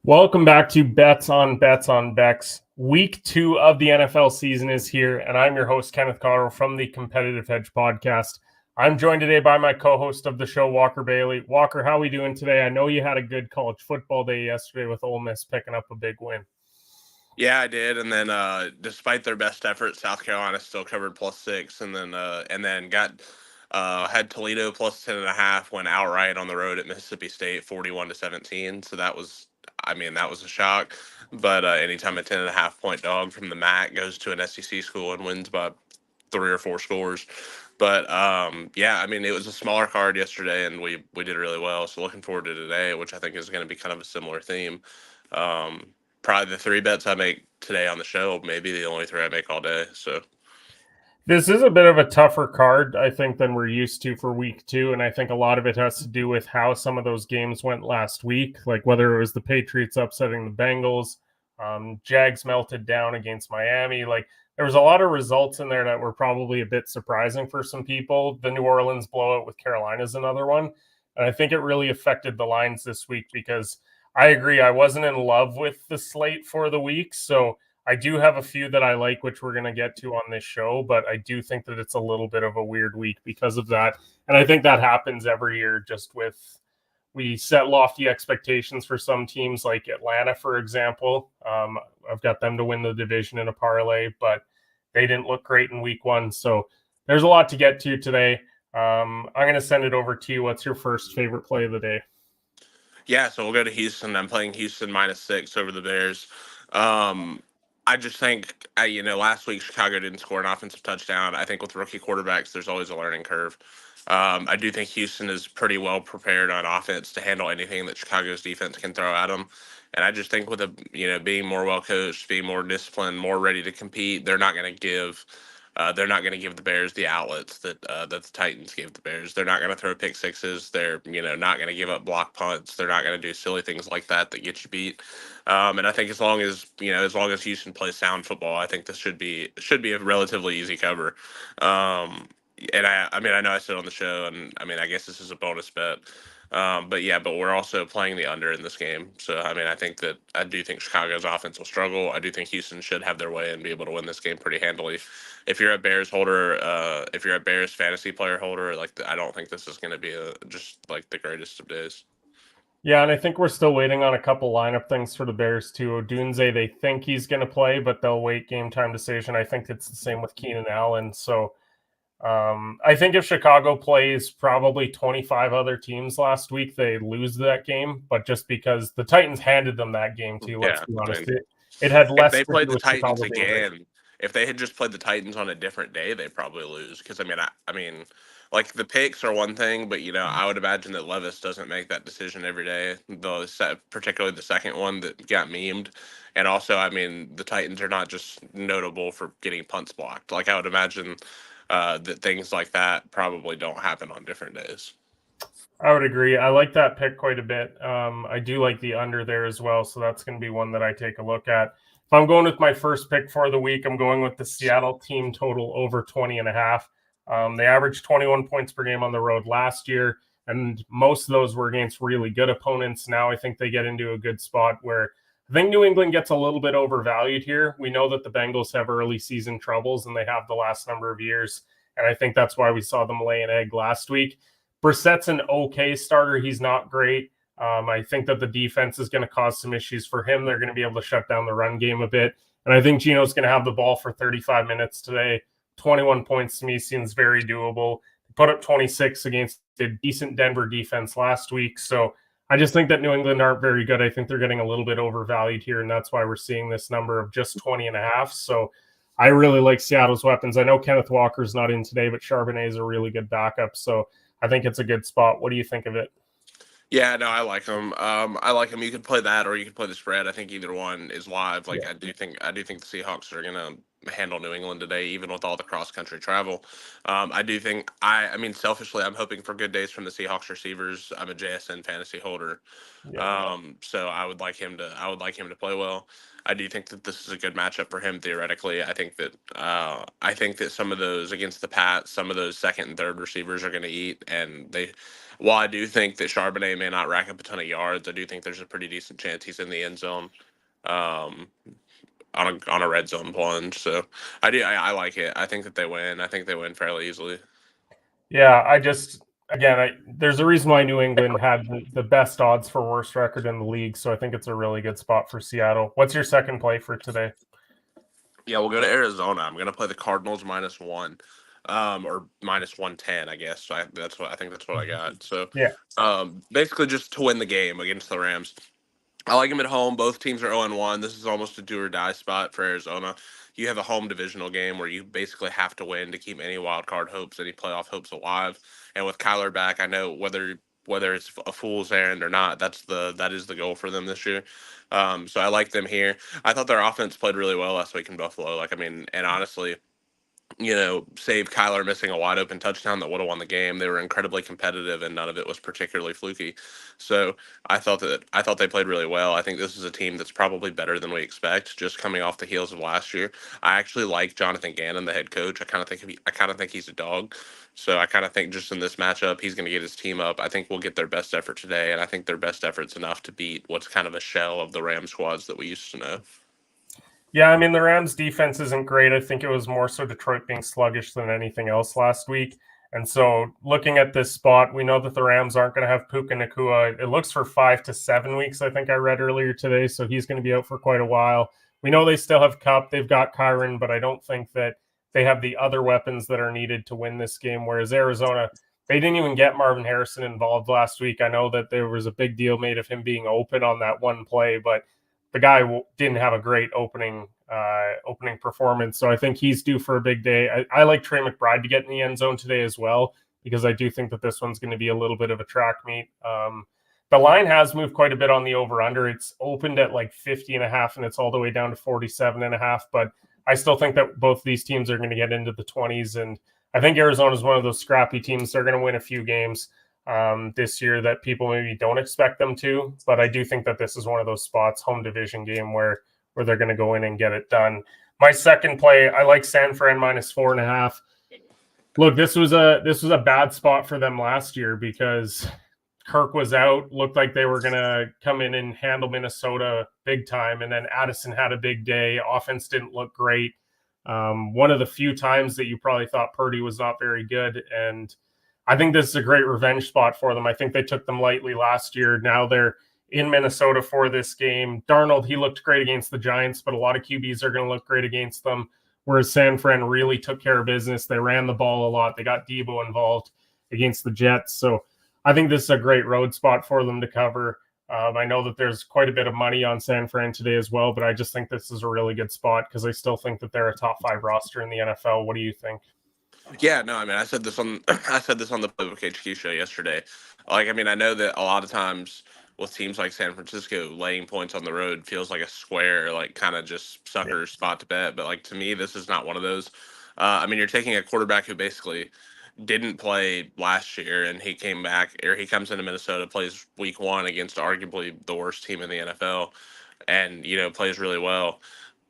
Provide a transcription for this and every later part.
Welcome back to Bets on Bex. Week 2 of the NFL season is here, and I'm your host, Kenneth Cotterill from the Competitive Hedge podcast. I'm joined today by my co-host of the show, Walker Bailey. Walker, how are we doing today? I know you had a good college football day yesterday with Ole Miss picking up a big win. Yeah, I did, and then despite their best effort, South Carolina still covered +6, and then got had Toledo +10.5, went outright on the road at Mississippi State, 41-17. So that was a shock. But anytime a 10.5 point dog from the MAC goes to an SEC school and wins by 3 or 4 scores. But yeah, it was a smaller card yesterday, and we did really well. So looking forward to today, which I think is going to be kind of a similar theme. Probably the 3 bets I make today on the show, maybe the only 3 I make all day. So this is a bit of a tougher card, I think, than we're used to for week 2. And I think a lot of it has to do with how some of those games went last week, like whether it was the Patriots upsetting the Bengals, Jags melted down against Miami. Like there was a lot of results in there that were probably a bit surprising for some people. The New Orleans blowout with Carolina is another one. And I think it really affected the lines this week because I agree, I wasn't in love with the slate for the week. So I do have a few that I like, which we're going to get to on this show, but I do think that it's a little bit of a weird week because of that. And I think that happens every year just with we set lofty expectations for some teams like Atlanta, for example. I've got them to win the division in a parlay, but they didn't look great in week 1. So there's a lot to get to today. I'm going to send it over to you. What's your first favorite play of the day? yeah, so we'll go to Houston. I'm playing Houston -6 over the Bears. I just think, last week Chicago didn't score an offensive touchdown. I think with rookie quarterbacks, there's always a learning curve. I do think Houston is pretty well prepared on offense to handle anything that Chicago's defense can throw at them. And I just think with being more well coached, being more disciplined, more ready to compete, they're not going to give the Bears the outlets that the Titans gave the Bears. They're not going to throw pick sixes. They're not going to give up block punts. They're not going to do silly things like that get you beat. And I think as long as Houston plays sound football, I think this should be a relatively easy cover. And I know I said on the show, and I guess this is a bonus bet. But we're also playing the under in this game. So I do think Chicago's offense will struggle. I do think Houston should have their way and be able to win this game pretty handily. If you're a Bears holder, if you're a Bears fantasy player holder, I don't think this is going to be just like the greatest of days. Yeah, and I think we're still waiting on a couple lineup things for the Bears too. Odunze, they think he's going to play, but they'll wait game time decision. I think it's the same with Keenan Allen. So I think if Chicago plays probably 25 other teams last week, they lose that game. But just because the Titans handed them that game too, let's be honest, it had If less they to played do the with Titans Chicago being great. again, if they had just played the Titans on a different day, they probably lose. Because like the picks are one thing, but I would imagine that Levis doesn't make that decision every day. Particularly the second one that got memed, and also the Titans are not just notable for getting punts blocked. Like I would imagine that things like that probably don't happen on different days. I would agree. I like that pick quite a bit. I do like the under there as well, so that's going to be one that I take a look at. If I'm going with my first pick for the week, I'm going with the Seattle team total over 20.5. They averaged 21 points per game on the road last year, and most of those were against really good opponents. Now I think they get into a good spot where I think New England gets a little bit overvalued here. We know that the Bengals have early season troubles, and they have the last number of years, and I think that's why we saw them lay an egg last week. Brissett's an okay starter. He's not great. I think that the defense is going to cause some issues for him. They're going to be able to shut down the run game a bit. And I think Geno's going to have the ball for 35 minutes today. 21 points to me seems very doable. They put up 26 against a decent Denver defense last week. So I just think that New England aren't very good. I think they're getting a little bit overvalued here, and that's why we're seeing this number of just 20.5. So I really like Seattle's weapons. I know Kenneth Walker's not in today, but Charbonnet is a really good backup. So I think it's a good spot. What do you think of it? Yeah, no, I like them. I like them. You could play that, or you could play the spread. I think either one is live. Like Yeah. I do think the Seahawks are gonna handle New England today, even with all the cross country travel. I do think selfishly, I'm hoping for good days from the Seahawks receivers. I'm a JSN fantasy holder, Yeah. so I would like him to play well. I do think that this is a good matchup for him theoretically. I think that some of those against the Pats, some of those second and third receivers are going to eat, and while I do think that Charbonnet may not rack up a ton of yards, I do think there's a pretty decent chance he's in the end zone. Um, on a red zone plunge. So I like it. I think that they win. I think they win fairly easily. Yeah, there's a reason why New England had the best odds for worst record in the league, so I think it's a really good spot for Seattle. What's your second play for today? Yeah, we'll go to Arizona. I'm gonna play the Cardinals -1, or -110, I guess. So I think that's what I got. So, Yeah. basically just to win the game against the Rams. I like them at home. Both teams are 0-1. This is almost a do or die spot for Arizona. You have a home divisional game where you basically have to win to keep any wild card hopes, any playoff hopes alive. And with Kyler back, I know whether it's a fool's errand or not, that is the goal for them this year. So I like them here. I thought their offense played really well last week in Buffalo. Like, I mean, and honestly, save Kyler missing a wide open touchdown that would have won the game. They were incredibly competitive, and none of it was particularly fluky. So I thought they played really well. I think this is a team that's probably better than we expect, just coming off the heels of last year. I actually like Jonathan Gannon, the head coach. I kind of think he's a dog. So I kind of think just in this matchup, he's going to get his team up. I think we'll get their best effort today, and I think their best effort's enough to beat what's kind of a shell of the Ram squads that we used to know. Yeah, I mean, the Rams defense isn't great. I think it was more so Detroit being sluggish than anything else last week. And so looking at this spot, we know that the Rams aren't going to have Puka Nacua. It looks for 5 to 7 weeks, I think I read earlier today. So he's going to be out for quite a while. We know they still have Cup. They've got Kyron, but I don't think that they have the other weapons that are needed to win this game. Whereas Arizona, they didn't even get Marvin Harrison involved last week. I know that there was a big deal made of him being open on that one play, but the guy didn't have a great opening performance. So I think he's due for a big day. I like Trey McBride to get in the end zone today as well, because I do think that this one's going to be a little bit of a track meet. The line has moved quite a bit on the over under. It's opened at like 50.5 and it's all the way down to 47.5. But I still think that both these teams are going to get into the 20s. And I think Arizona is one of those scrappy teams. They're going to win a few games this year that people maybe don't expect them to. But I do think that this is one of those spots, home division game, where they're going to go in and get it done. My second play, I like San Fran -4.5. Look, this was a bad spot for them last year because Kirk was out. Looked like they were going to come in and handle Minnesota big time, and then Addison had a big day. Offense didn't look great. One of the few times that you probably thought Purdy was not very good, and I think this is a great revenge spot for them. I think they took them lightly last year. Now they're in Minnesota for this game. Darnold, he looked great against the Giants, but a lot of QBs are going to look great against them, whereas San Fran really took care of business. They ran the ball a lot. They got Debo involved against the Jets. So I think this is a great road spot for them to cover. I know that there's quite a bit of money on San Fran today as well, but I just think this is a really good spot because I still think that they're a top 5 roster in the NFL. What do you think? Yeah, no, I mean, I said this on the Playbook HQ show yesterday. Like, I mean, I know that a lot of times with teams like San Francisco, laying points on the road feels like a square, like kind of just sucker spot to bet. But like to me, this is not one of those. I mean, you're taking a quarterback who basically didn't play last year, and he came back, or he comes into Minnesota, plays week 1 against arguably the worst team in the NFL, and plays really well.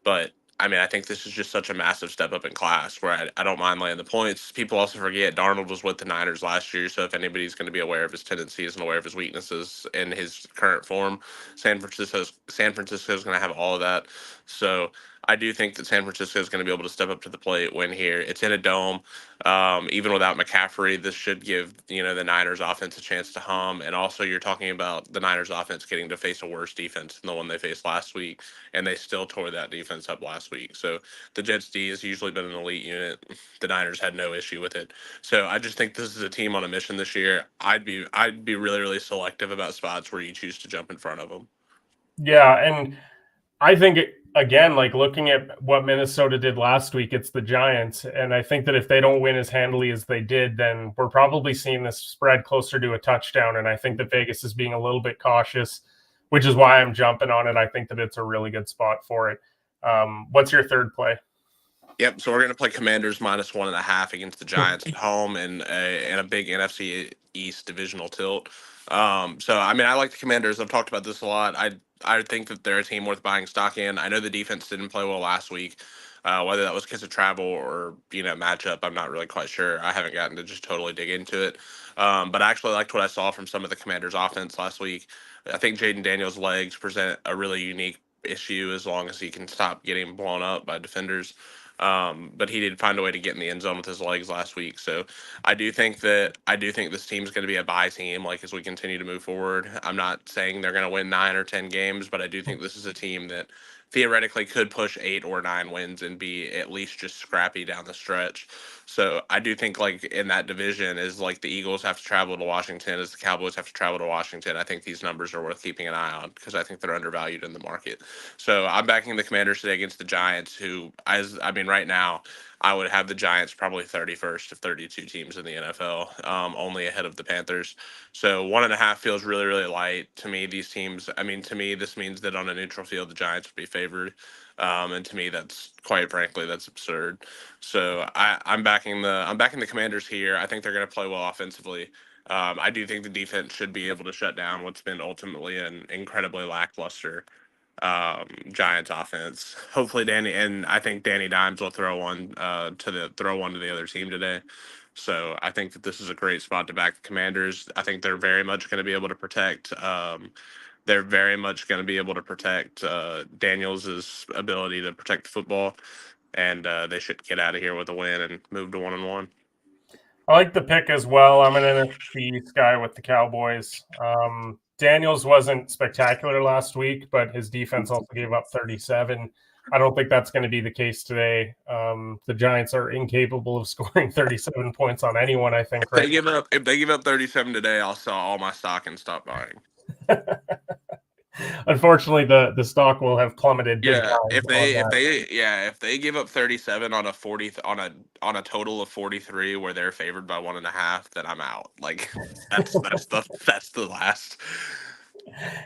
But I mean, I think this is just such a massive step up in class where I don't mind laying the points. People also forget Darnold was with the Niners last year, so if anybody's going to be aware of his tendencies and aware of his weaknesses in his current form, San Francisco's going to have all of that. So I do think that San Francisco is going to be able to step up to the plate, win here. It's in a dome. Even without McCaffrey, this should give the Niners offense a chance to hum. And also, you're talking about the Niners offense getting to face a worse defense than the one they faced last week, and they still tore that defense up last week. So the Jets D has usually been an elite unit. The Niners had no issue with it. So I just think this is a team on a mission this year. I'd be really really selective about spots where you choose to jump in front of them. Yeah, and I think again, like looking at what Minnesota did last week, it's the Giants, and I think that if they don't win as handily as they did, then we're probably seeing this spread closer to a touchdown. And I think that Vegas is being a little bit cautious, which is why I'm jumping on it. I think that it's a really good spot for it. What's your third play? Yep. So we're going to play Commanders -1.5 against the Giants at home in a big NFC East divisional tilt. So I mean, I like the Commanders. I've talked about this a lot. I think that they're a team worth buying stock in. I know the defense didn't play well last week. Whether that was because of travel or matchup, I'm not really quite sure. I haven't gotten to just totally dig into it. But I actually liked what I saw from some of the Commanders' offense last week. I think Jaden Daniels' legs present a really unique issue as long as he can stop getting blown up by defenders. But he did find a way to get in the end zone with his legs last week. So I do think this team's going to be a buy team. Like as we continue to move forward, I'm not saying they're going to win 9 or 10 games, but I do think this is a team that theoretically could push 8 or 9 wins and be at least just scrappy down the stretch. So I do think like in that division is like the Eagles have to travel to Washington, as the Cowboys have to travel to Washington. I think these numbers are worth keeping an eye on because I think they're undervalued in the market. So I'm backing the Commanders today against the Giants, who, as I mean, right now, I would have the Giants probably 31st of 32 teams in the NFL, only ahead of the Panthers. So 1.5 feels really, really light to me. These teams, I mean, to me, this means that on a neutral field, the Giants would be favored. And to me, that's quite frankly, that's absurd. So I'm backing the Commanders here. I think they're going to play well offensively. I do think the defense should be able to shut down what's been ultimately an incredibly lackluster Giants offense. Hopefully, I think Danny Dimes will throw one to the other team today. So I think that this is a great spot to back the Commanders. I think they're very much going to be able to protect. They're very much going to be able to protect Daniels' ability to protect the football, and they should get out of here with a win and move to 1-1. I like the pick as well. I'm an NFC East guy with the Cowboys. Daniels wasn't spectacular last week, but his defense also gave up 37. I don't think that's going to be the case today. The Giants are incapable of scoring 37 points on anyone, I think, right? If they give up 37 today, I'll sell all my stock and stop buying. Unfortunately, the stock will have plummeted big Yeah, time on that. if they give up 37 on a 40 on a total of 43 where they're favored by 1.5, then I'm out. Like that's the last.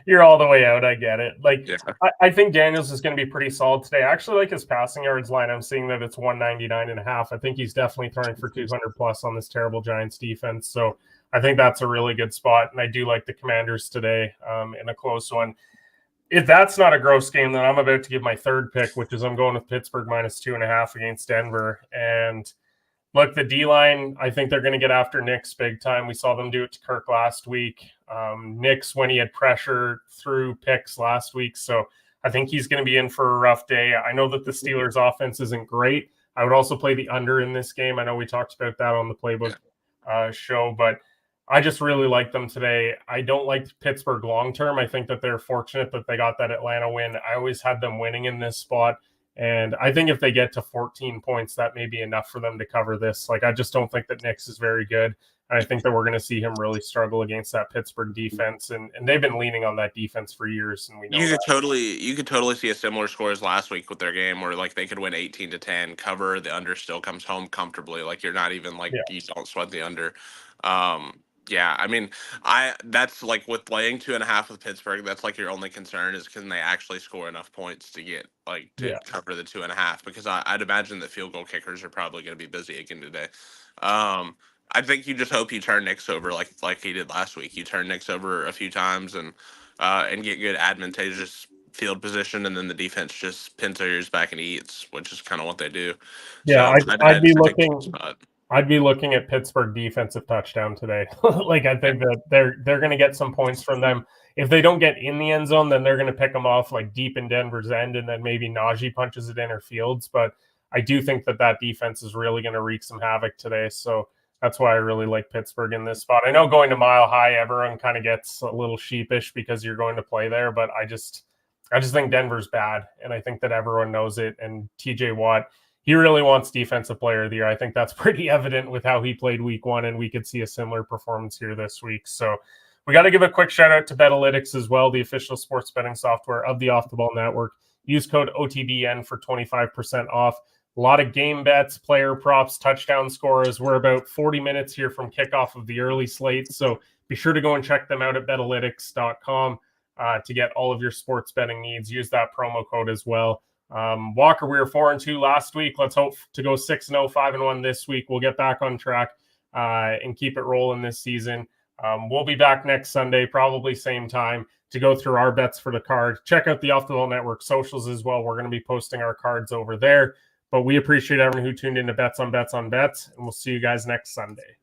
You're all the way out. I get it. Like, Yeah. I think Daniels is going to be pretty solid today. I actually like his passing yards line. I'm seeing that it's 199.5. I think he's definitely throwing for 200 plus on this terrible Giants defense. So I think that's a really good spot. And I do like the Commanders today in a close one. If that's not a gross game, then I'm about to give my third pick, which is I'm going with Pittsburgh -2.5 against Denver. And look, the D line, I think they're going to get after Nick's big time. We saw them do it to Kirk last week. Nick's when he had pressure through picks last week. So I think he's going to be in for a rough day. I know that the Steelers' offense isn't great. I would also play the under in this game. I know we talked about that on the playbook show, but I just really like them today. I don't like Pittsburgh long term. I think that they're fortunate that they got that Atlanta win. I always had them winning in this spot. And I think if they get to 14 points, that may be enough for them to cover this. Like, I just don't think that Nick's is very good. And I think that we're going to see him really struggle against that Pittsburgh defense. And they've been leaning on that defense for years. And we know You could totally see a similar score as last week with their game where like they could win 18-10, cover, the under still comes home comfortably. Like you're not even like you don't sweat the under. Yeah, I mean, that's like with laying 2.5 with Pittsburgh. That's like your only concern is can they actually score enough points to get like to cover the 2.5? Because I'd imagine that field goal kickers are probably going to be busy again today. I think you just hope you turn Knicks over like he did last week. You turn Knicks over a few times and get good advantageous field position, and then the defense just pins their ears back and eats, which is kind of what they do. Yeah, So I'd be looking at Pittsburgh defensive touchdown today. Like I think that they're going to get some points from them. If they don't get in the end zone, then they're going to pick them off like deep in Denver's end, and then maybe Najee punches it in or Fields. But I do think that defense is really going to wreak some havoc today. So that's why I really like Pittsburgh in this spot. I know going to Mile High, everyone kind of gets a little sheepish because you're going to play there, but I just think Denver's bad, and I think that everyone knows it. And TJ Watt, he really wants defensive player of the year. I think that's pretty evident with how he played week one, and we could see a similar performance here this week. So we got to give a quick shout out to Betalytics as well, the official sports betting software of the Off the Ball Network. Use code OTBN for 25% off. A lot of game bets, player props, touchdown scorers. We're about 40 minutes here from kickoff of the early slate. So be sure to go and check them out at betalytics.com to get all of your sports betting needs. Use that promo code as well. Walker, we were 4-2 last week. Let's hope to go 6-0, 5-1 this week. We'll get back on track and keep it rolling this season. We'll be back next Sunday, probably same time, to go through our bets for the card. Check out the Off the Ball Network socials as well. We're going to be posting our cards over there. But we appreciate everyone who tuned in to Bets on Bets on Bets, and we'll see you guys next Sunday.